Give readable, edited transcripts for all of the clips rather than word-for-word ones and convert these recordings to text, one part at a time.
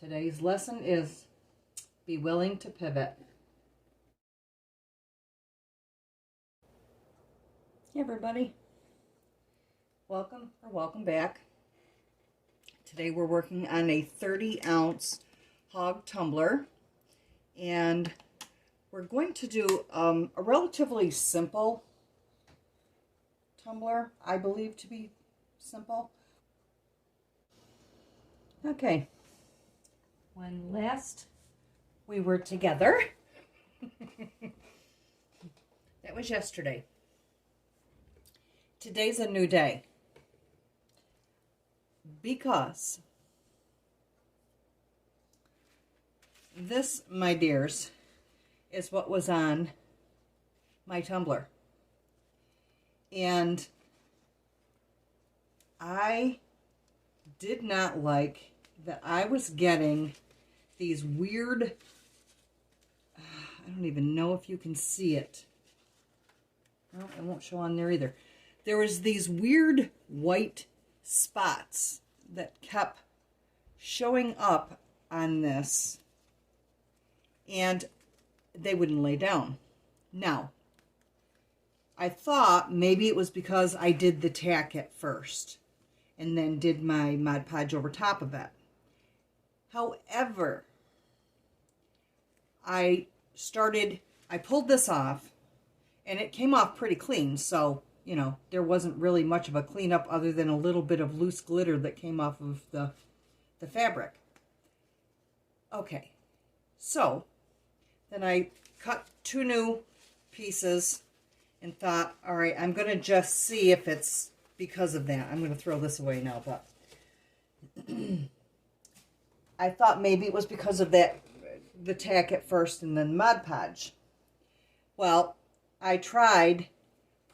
Today's lesson is be willing to pivot. Hey everybody, welcome back. Today we're working on a 30-ounce hog tumbler, and we're going to do a relatively simple tumbler, I believe to be simple. Okay, when last we were together, that was yesterday. Today's a new day because this, my dears, is what was on my tumbler. And I did not like that I was getting these weird, I don't even know if you can see it. No, it won't show on there either. There was these weird white spots that kept showing up on this, and they wouldn't lay down. Now, I thought maybe it was because I did the tack at first and then did my Mod Podge over top of it. However, I pulled this off, and it came off pretty clean, so, you know, there wasn't really much of a cleanup other than a little bit of loose glitter that came off of the fabric. Okay, so then I cut 2 new pieces and thought, all right, I'm going to just see if it's because of that. I'm going to throw this away now, but I thought maybe it was because of that, the tack at first and then Mod Podge. Well, I tried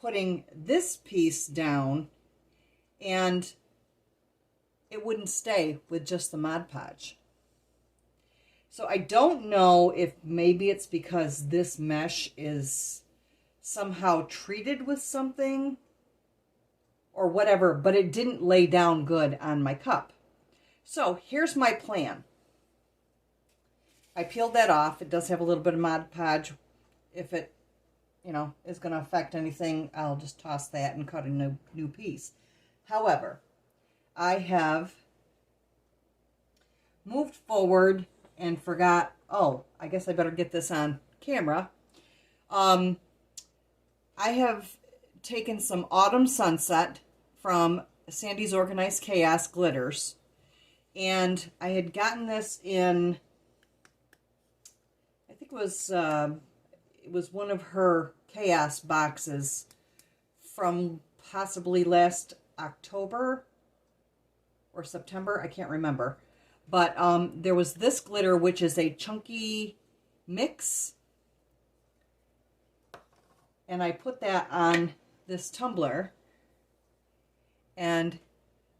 putting this piece down and it wouldn't stay with just the Mod Podge. So I don't know if maybe it's because this mesh is somehow treated with something or whatever, but it didn't lay down good on my cup. So here's my plan. I peeled that off. It does have a little bit of Mod Podge. If it, you know, is going to affect anything, I'll just toss that and cut a new piece. However, I have moved forward and forgot, oh, I guess I better get this on camera. I have taken some Autumn Sunset from Sandi's Organized Chaos glitters, and I had gotten this in, I think it was one of her Chaos boxes from possibly last October or September, I can't remember. But there was this glitter, which is a chunky mix, and I put that on this tumbler, and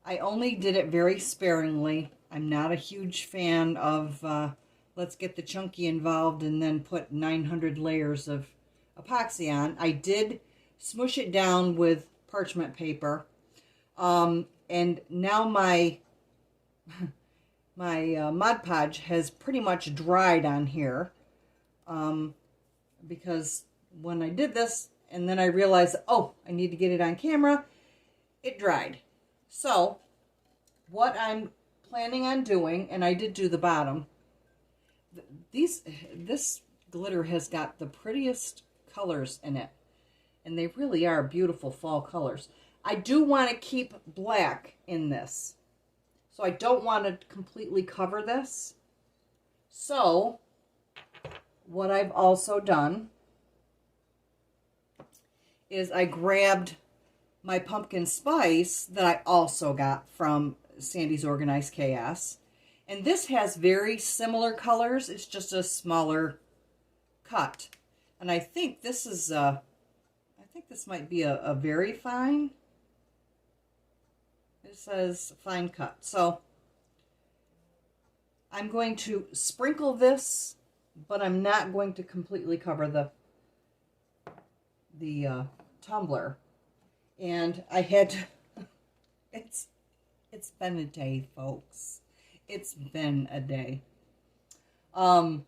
I only did it very sparingly. I'm not a huge fan of let's get the chunky involved and then put 900 layers of epoxy on. I did smush it down with parchment paper, and now my Mod Podge has pretty much dried on here, because when I did this and then I realized, oh, I need to get it on camera, it dried. So what I'm planning on doing, and I did do the bottom, this glitter has got the prettiest colors in it, and they really are beautiful fall colors. I do want to keep black in this, so I don't want to completely cover this. So what I've also done is I grabbed my pumpkin spice that I also got from Sandi's Organized Chaos. And this has very similar colors. It's just a smaller cut. And I think this is, I think this might be a very fine. It says fine cut. So I'm going to sprinkle this, but I'm not going to completely cover the tumbler. And I had to, it's been a day, folks. It's been a day. And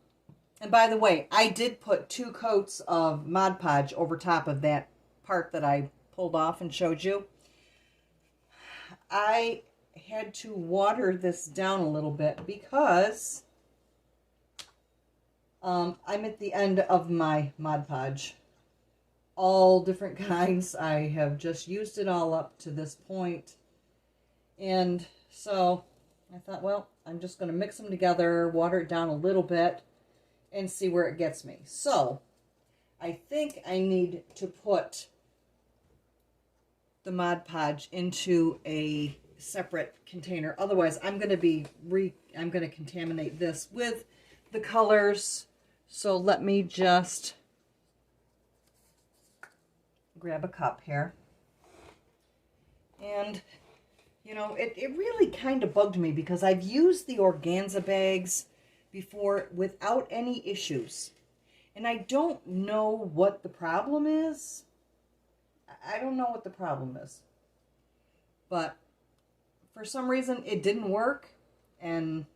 by the way, I did put 2 coats of Mod Podge over top of that part that I pulled off and showed you. I had to water this down a little bit because I'm at the end of my Mod Podge. All different kinds. I have just used it all up to this point. And so I thought, well, I'm just going to mix them together, water it down a little bit, and see where it gets me. So I think I need to put the Mod Podge into a separate container. Otherwise, I'm going to contaminate this with the colors. So let me just grab a cup here. And you know, it really kind of bugged me because I've used the organza bags before without any issues. And I don't know what the problem is. I don't know what the problem is. But for some reason it didn't work. And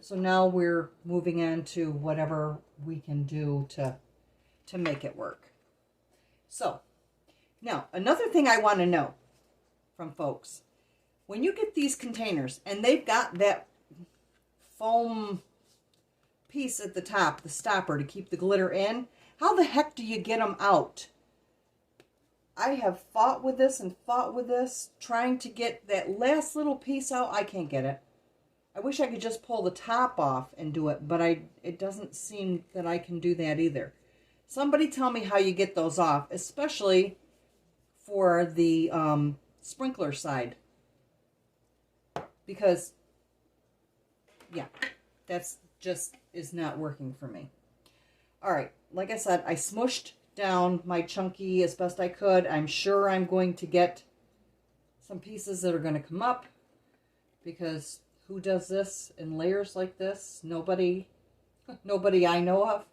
so now we're moving on to whatever we can do to make it work. So now another thing I want to know from folks. When you get these containers and they've got that foam piece at the top, the stopper to keep the glitter in, how the heck do you get them out? I have fought with this and fought with this, trying to get that last little piece out. I can't get it. I wish I could just pull the top off and do it, but it doesn't seem that I can do that either. Somebody tell me how you get those off, especially for the sprinkler side. Because, yeah, that's just is not working for me. All right, like I said, I smushed down my chunky as best I could. I'm sure I'm going to get some pieces that are going to come up because who does this in layers like this? Nobody I know of.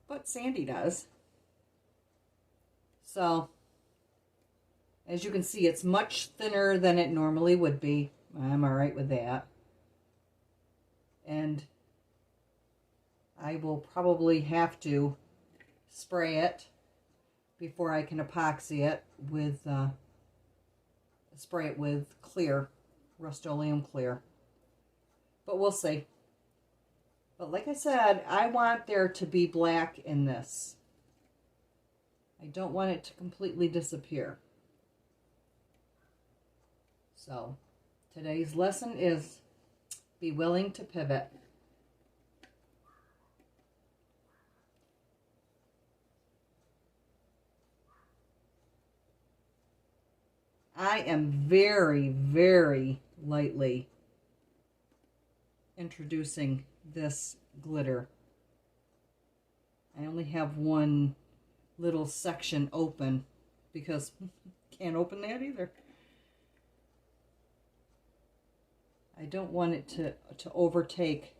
But Sandi does. So as you can see, it's much thinner than it normally would be. I'm all right with that. And I will probably have to spray it before I can epoxy it with, spray it with clear, Rust-Oleum clear. But we'll see. But like I said, I want there to be black in this. I don't want it to completely disappear. So, today's lesson is be willing to pivot. I am very, very lightly introducing this glitter. I only have one little section open because can't open that either. I don't want it to overtake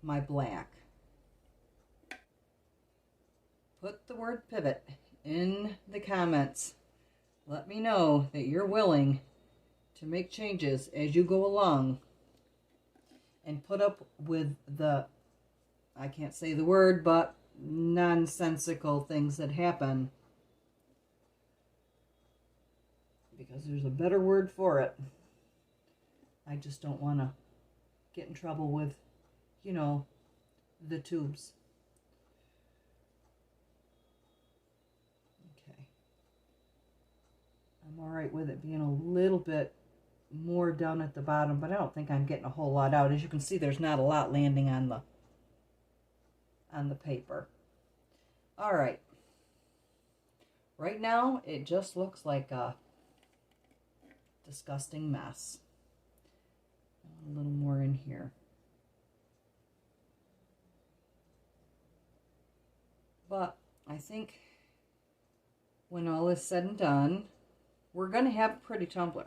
my black. Put the word pivot in the comments. Let me know that you're willing to make changes as you go along and put up with the, I can't say the word, but nonsensical things that happen. Because there's a better word for it. I just don't want to get in trouble with, you know, the tubes. Okay. I'm all right with it being a little bit more down at the bottom, but I don't think I'm getting a whole lot out. As you can see, there's not a lot landing on the paper. All right. Right now, it just looks like a disgusting mess. A little more in here. But I think when all is said and done, we're going to have a pretty tumbler.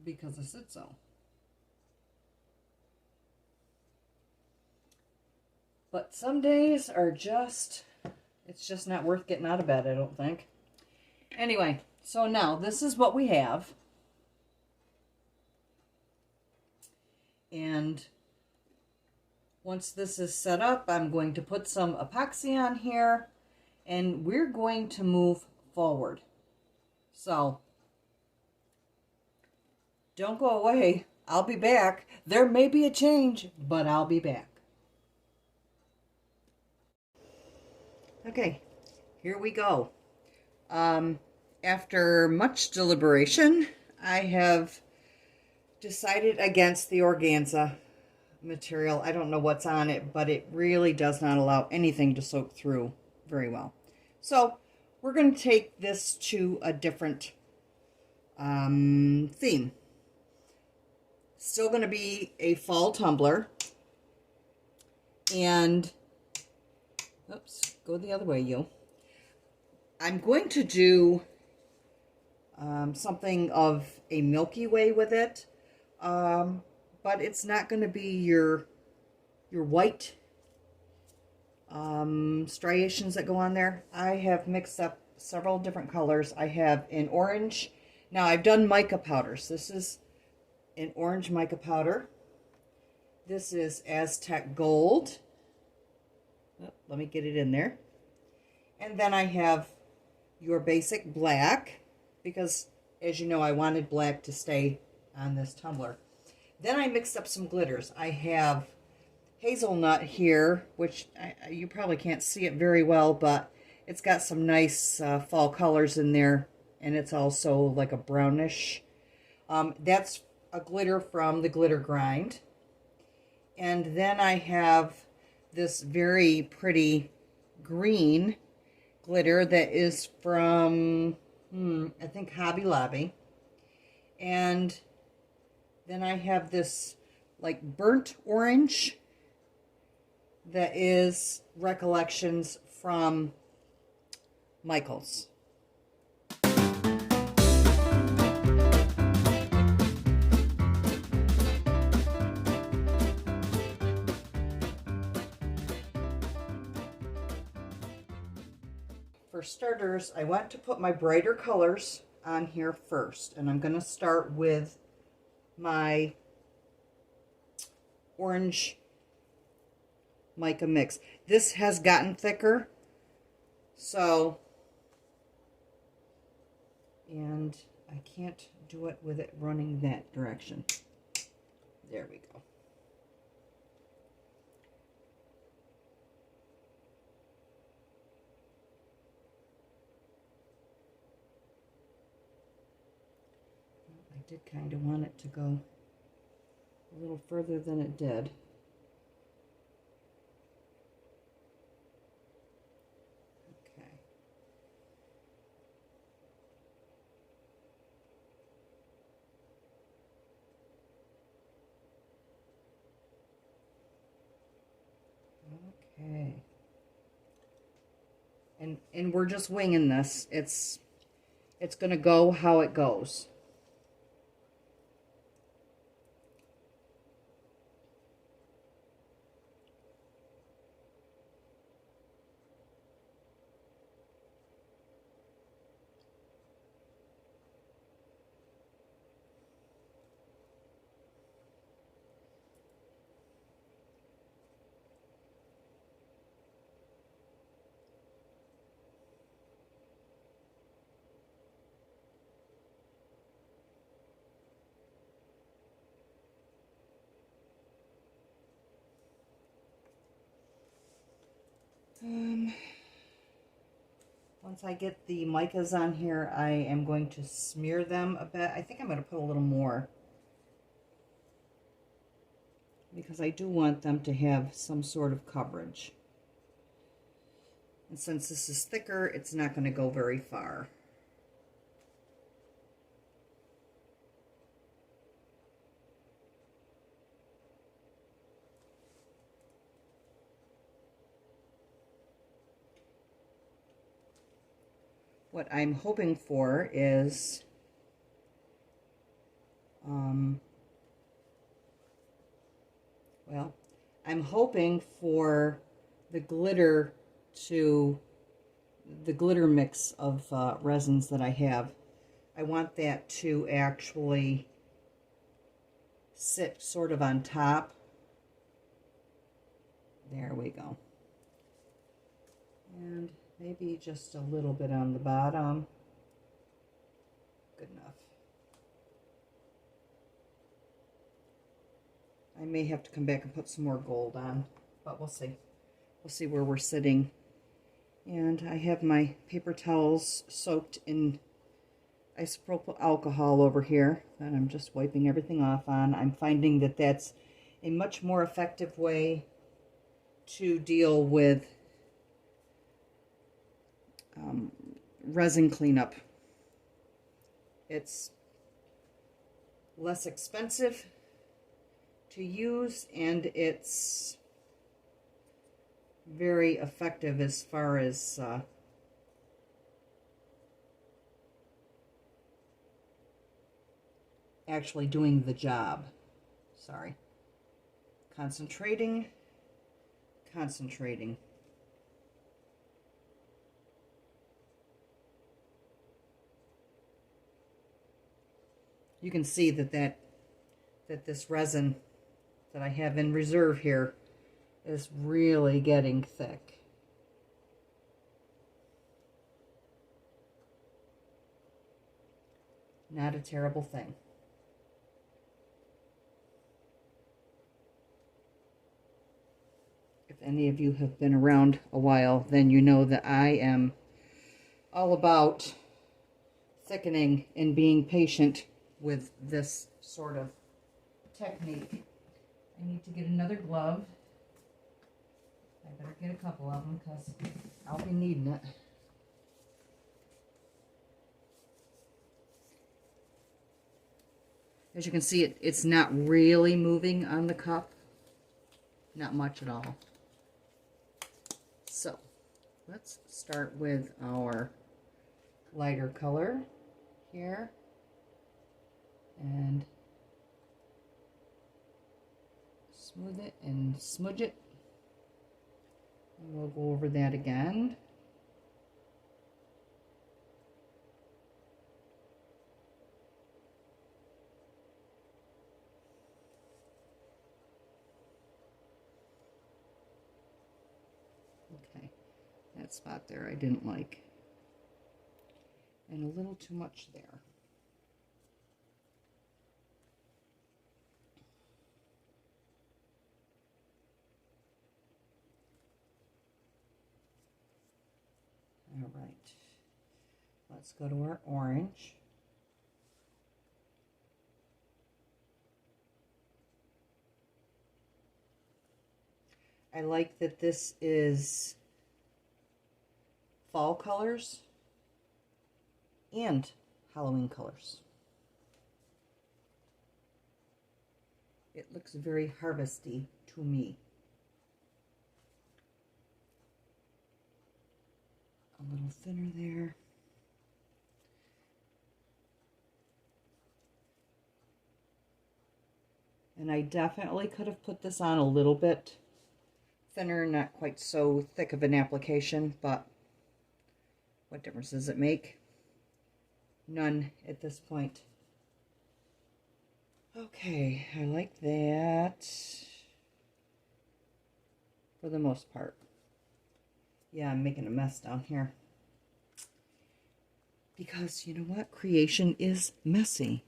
Because I said so. But some days are just, it's just not worth getting out of bed, I don't think. Anyway, so now this is what we have. And once this is set up, I'm going to put some epoxy on here, and we're going to move forward. So don't go away. I'll be back. There may be a change, but I'll be back. Okay, here we go. After much deliberation, I have decided against the organza material. I don't know what's on it, but it really does not allow anything to soak through very well. So we're going to take this to a different theme. Still going to be a fall tumbler. And, oops, go the other way, you. I'm going to do something of a Milky Way with it. But it's not going to be your white striations that go on there. I have mixed up several different colors. I have an orange. Now I've done mica powders. This is an orange mica powder. This is Aztec Gold. Oh, let me get it in there. And then I have your basic black, because as you know, I wanted black to stay on this tumbler. Then I mixed up some glitters. I have hazelnut here, which you probably can't see it very well, but it's got some nice fall colors in there, and it's also like a brownish. That's a glitter from the Glitter Grind. And then I have this very pretty green glitter that is from, I think, Hobby Lobby. And then I have this like burnt orange that is Recollections from Michael's. For starters, I want to put my brighter colors on here first, and I'm going to start with my orange mica mix. This has gotten thicker, so, and I can't do it with it running that direction. There we go. I did kind of want it to go a little further than it did. Okay. Okay. And we're just winging this. It's going to go how it goes. Once I get the micas on here, I am going to smear them a bit. I think I'm going to put a little more, because I do want them to have some sort of coverage. And since this is thicker, it's not going to go very far. What I'm hoping for is well, I'm hoping for the glitter mix of resins that I have. I want that to actually sit sort of on top. There we go. And maybe just a little bit on the bottom. Good enough. I may have to come back and put some more gold on, but we'll see. We'll see where we're sitting. And I have my paper towels soaked in isopropyl alcohol over here that I'm just wiping everything off on. I'm finding that that's a much more effective way to deal with resin cleanup. It's less expensive to use, and it's very effective as far as actually doing the job. Sorry. Concentrating. You can see that this resin that I have in reserve here is really getting thick. Not a terrible thing. If any of you have been around a while, then you know that I am all about thickening and being patient with this sort of technique. I need to get another glove. I better get a couple of them because I'll be needing it. As you can see, it's not really moving on the cup. Not much at all. So, let's start with our lighter color here. And smooth it and smudge it. And we'll go over that again. Okay, that spot there I didn't like. And a little too much there. All right, let's go to our orange. I like that this is fall colors and Halloween colors. It looks very harvesty to me. A little thinner there. And I definitely could have put this on a little bit thinner, not quite so thick of an application, but what difference does it make? None at this point. Okay, I like that for the most part. Yeah, I'm making a mess down here. Because you know what? Creation is messy.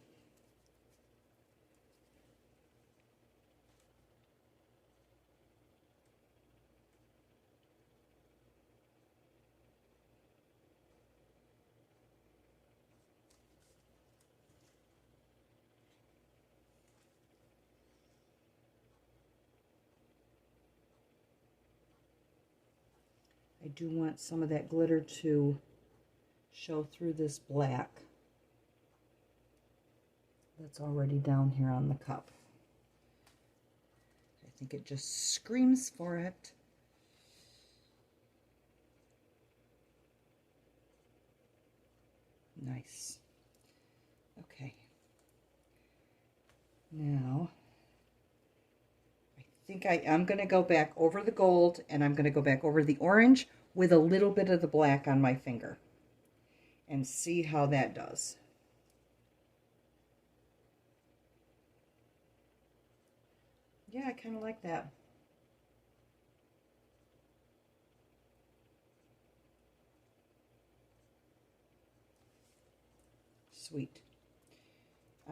I do want some of that glitter to show through this black that's already down here on the cup. I think it just screams for it. Nice. Okay. Now, I think I'm going to go back over the gold, and I'm going to go back over the orange with a little bit of the black on my finger and see how that does. Yeah, I kind of like that. Sweet.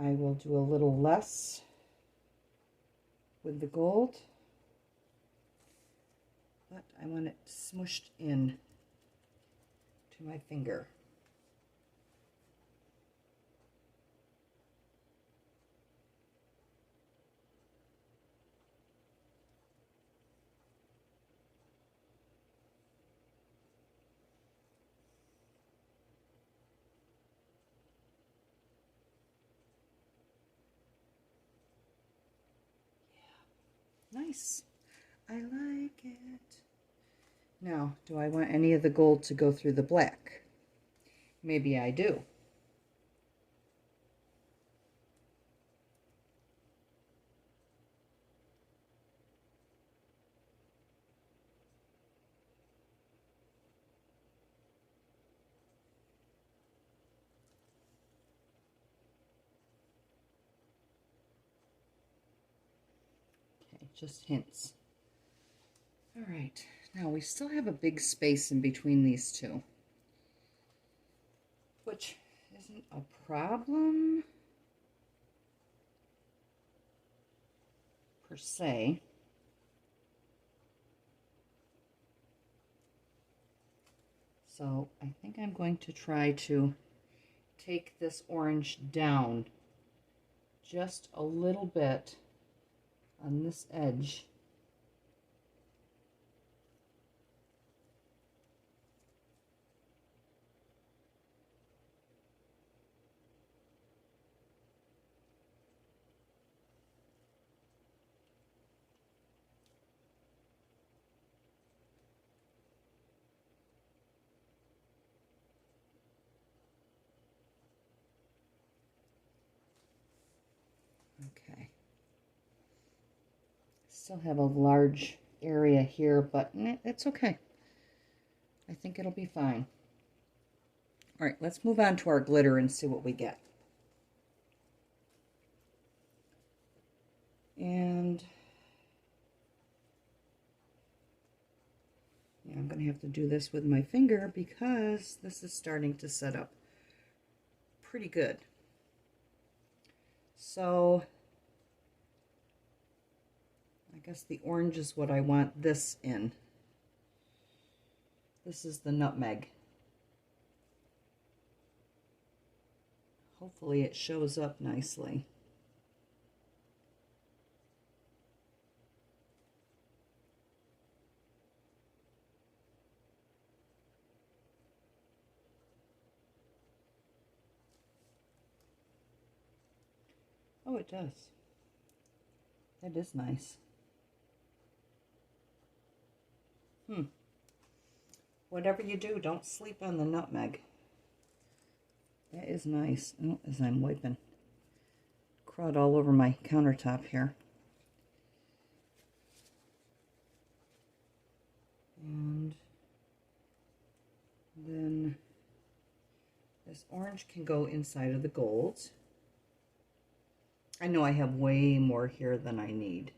I will do a little less with the gold, but I want it smushed in to my finger. Nice. I like it. Now, do I want any of the gold to go through the black? Maybe I do. Okay, just hints. All right, now we still have a big space in between these two, which isn't a problem per se. So I think I'm going to try to take this orange down just a little bit on this edge. Okay. Still have a large area here, but it's okay. I think it'll be fine. All right, let's move on to our glitter and see what we get. And yeah, I'm going to have to do this with my finger because this is starting to set up pretty good. So I guess the orange is what I want this in. This is the nutmeg. Hopefully it shows up nicely. Oh, it does. That is nice. Whatever you do, don't sleep on the nutmeg. That is nice. Oh, as I'm wiping crud all over my countertop here. And then this orange can go inside of the gold. I know I have way more here than I need.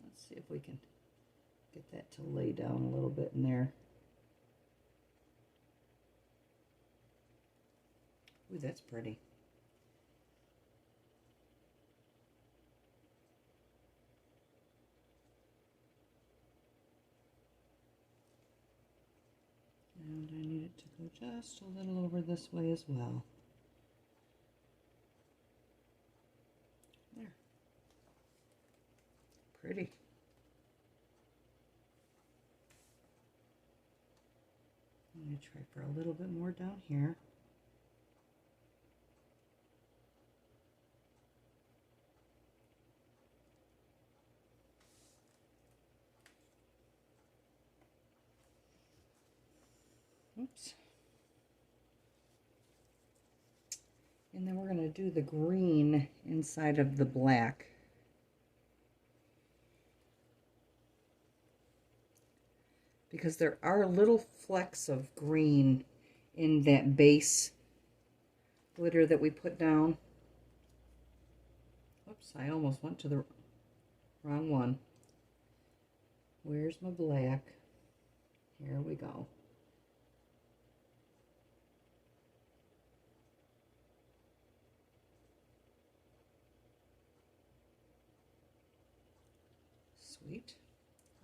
Let's see if we can get that to lay down a little bit in there. Ooh, that's pretty. And I need it to go just a little over this way as well. There. Pretty. I'm going to try for a little bit more down here. Oops. And then we're going to do the green inside of the black. Because there are little flecks of green in that base glitter that we put down. Whoops, I almost went to the... Wrong one. Where's my black? Here we go. Sweet.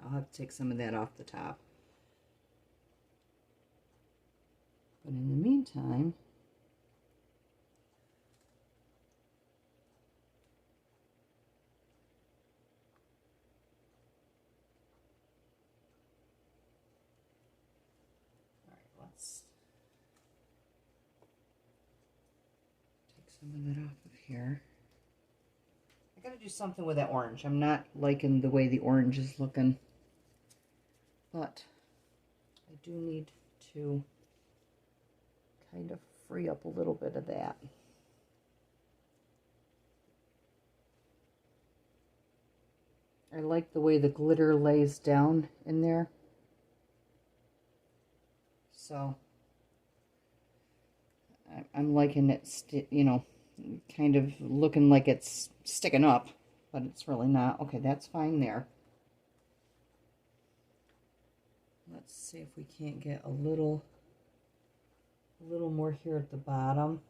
I'll have to take some of that off the top. But in the meantime, all right, let's take some of that off of here. I gotta do something with that orange. I'm not liking the way the orange is looking, but I do need to kind of free up a little bit of that. I like the way the glitter lays down in there. So I'm liking it, you know, kind of looking like it's sticking up, but it's really not. Okay, that's fine there. Let's see if we can't get a little more here at the bottom.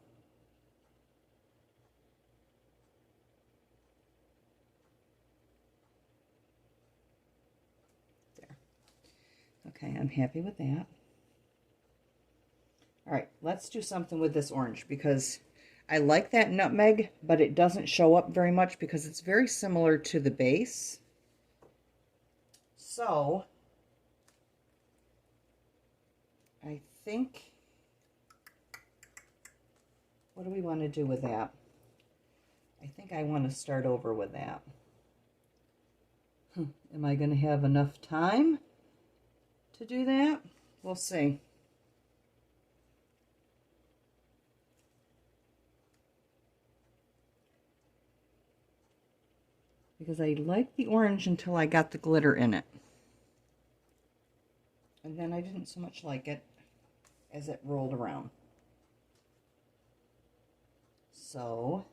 There. Okay, I'm happy with that. All right, let's do something with this orange because I like that nutmeg, but it doesn't show up very much because it's very similar to the base. So I think, what do we want to do with that? I think I want to start over with that. Am I going to have enough time to do that? We'll see. Because I liked the orange until I got the glitter in it. And then I didn't so much like it as it rolled around. So,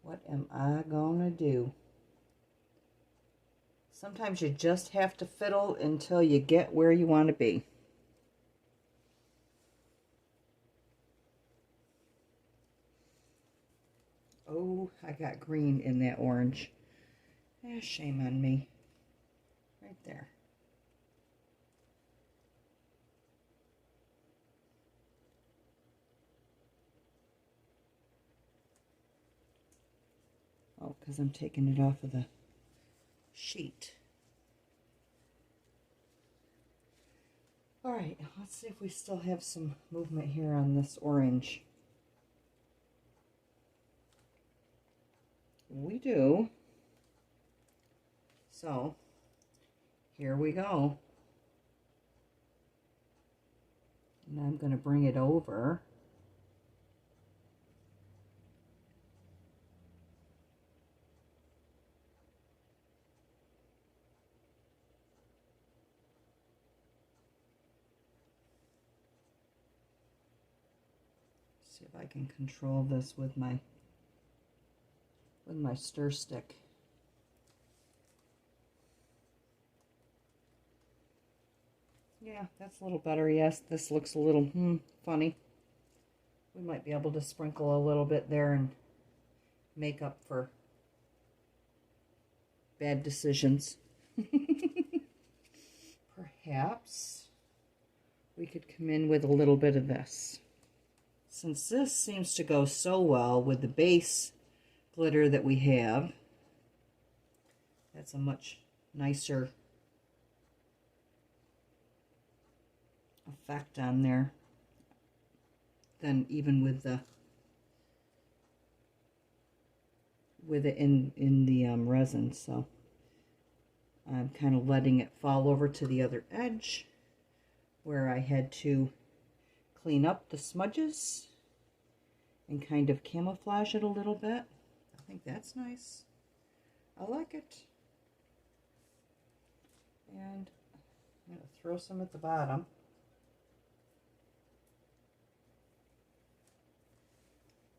what am I gonna do? Sometimes you just have to fiddle until you get where you want to be. Oh, I got green in that orange. Shame on me. Right there. Oh, because I'm taking it off of the sheet. All right, let's see if we still have some movement here on this orange. We do. So, here we go. And I'm going to bring it over. See if I can control this with my stir stick. Yeah, that's a little better. Yes, this looks a little funny. We might be able to sprinkle a little bit there and make up for bad decisions. Perhaps we could come in with a little bit of this. Since this seems to go so well with the base glitter that we have, that's a much nicer effect on there than even with it in the resin. So I'm kind of letting it fall over to the other edge where I had to clean up the smudges and kind of camouflage it a little bit. I think that's nice. I like it. And I'm going to throw some at the bottom.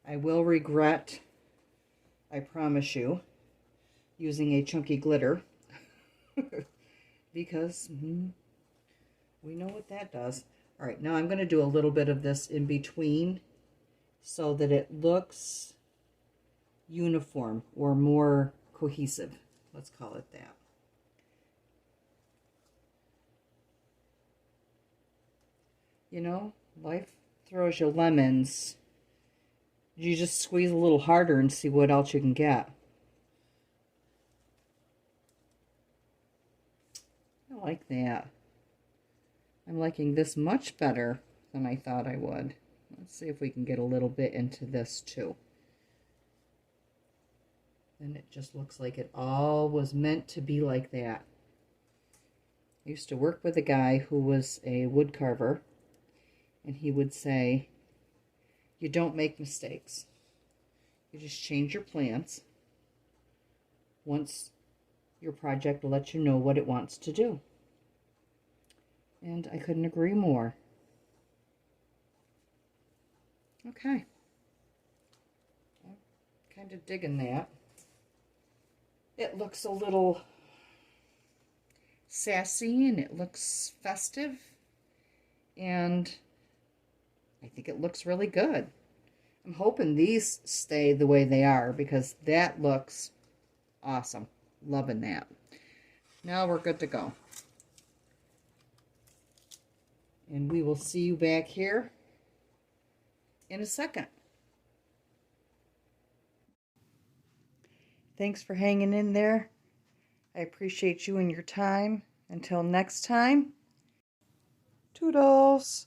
I will regret, I promise you, using a chunky glitter because we know what that does. All right, now I'm going to do a little bit of this in between so that it looks uniform or more cohesive. Let's call it that. You know, life throws you lemons. You just squeeze a little harder and see what else you can get. I like that. I'm liking this much better than I thought I would. Let's see if we can get a little bit into this too. Then it just looks like it all was meant to be like that. I used to work with a guy who was a wood carver, and he would say, you don't make mistakes. You just change your plans once your project will let you know what it wants to do. And I couldn't agree more. Okay. I'm kind of digging that. It looks a little sassy and it looks festive. And I think it looks really good. I'm hoping these stay the way they are because that looks awesome. Loving that. Now we're good to go. And we will see you back here in a second. Thanks for hanging in there. I appreciate you and your time. Until next time, toodles.